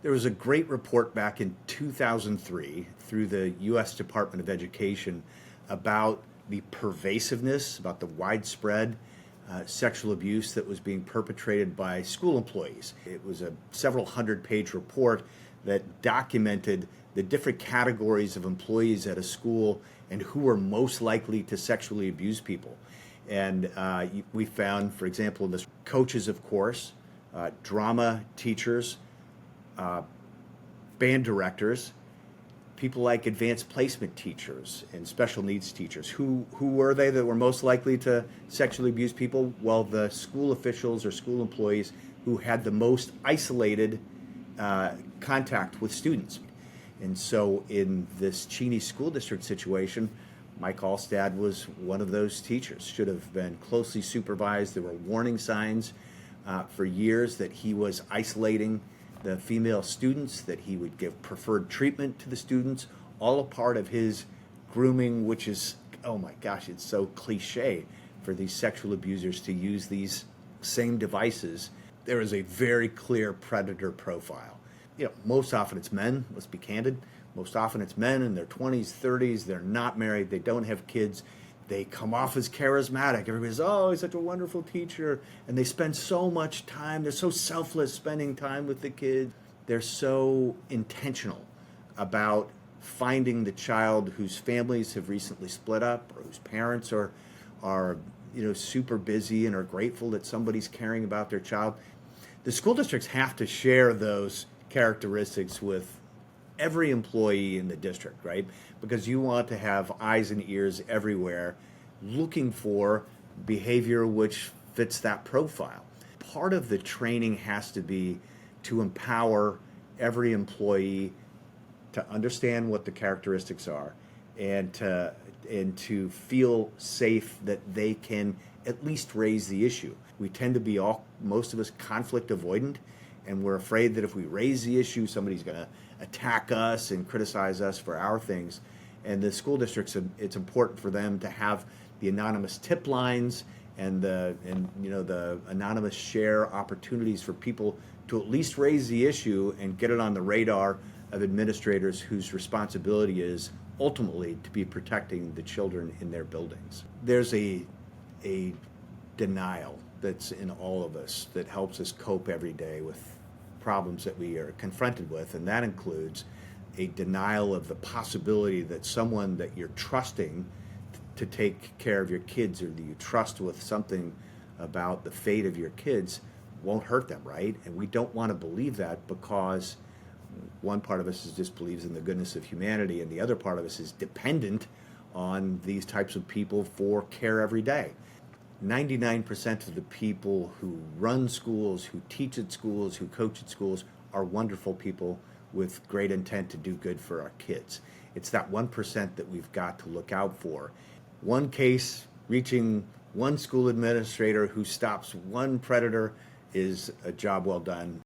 There was a great report back in 2003 through the U.S. Department of Education about the pervasiveness, about the widespread sexual abuse that was being perpetrated by school employees. It was a several hundred-page report that documented the different categories of employees at a school and who were most likely to sexually abuse people. And we found, for example, this coaches, of course, drama teachers, band directors, people like advanced placement teachers and special needs teachers. Who were they that were most likely to sexually abuse people? Well, the school officials or school employees who had the most isolated contact with students. And so in this Cheney School District situation, Mike Alstad was one of those teachers. Should have been closely supervised. There were warning signs for years that he was isolating the female students, that he would give preferred treatment to the students, all a part of his grooming, which is, oh my gosh, it's so cliche for these sexual abusers to use these same devices. There is a very clear predator profile. Most often it's men, let's be candid. Most often it's men in their 20s, 30s, they're not married, they don't have kids. They come off as charismatic. Everybody says, oh, he's such a wonderful teacher. And they spend so much time. They're so selfless spending time with the kids. They're so intentional about finding the child whose families have recently split up or whose parents are super busy and are grateful that somebody's caring about their child. The school districts have to share those characteristics with every employee in the district, right? Because you want to have eyes and ears everywhere looking for behavior which fits that profile. Part of the training has to be to empower every employee to understand what the characteristics are and to feel safe that they can at least raise the issue. We tend to be most of us conflict avoidant, and we're afraid that if we raise the issue, somebody's going to attack us and criticize us for our things. And the school districts, it's important for them to have the anonymous tip lines and the anonymous share opportunities for people to at least raise the issue and get it on the radar of administrators whose responsibility is ultimately to be protecting the children in their buildings. There's a denial that's in all of us that helps us cope every day with problems that we are confronted with, and that includes a denial of the possibility that someone that you're trusting to take care of your kids or that you trust with something about the fate of your kids won't hurt them, right? And we don't want to believe that because one part of us just believes in the goodness of humanity and the other part of us is dependent on these types of people for care every day. 99% of the people who run schools, who teach at schools, who coach at schools are wonderful people with great intent to do good for our kids. It's that 1% that we've got to look out for. One case reaching one school administrator who stops one predator is a job well done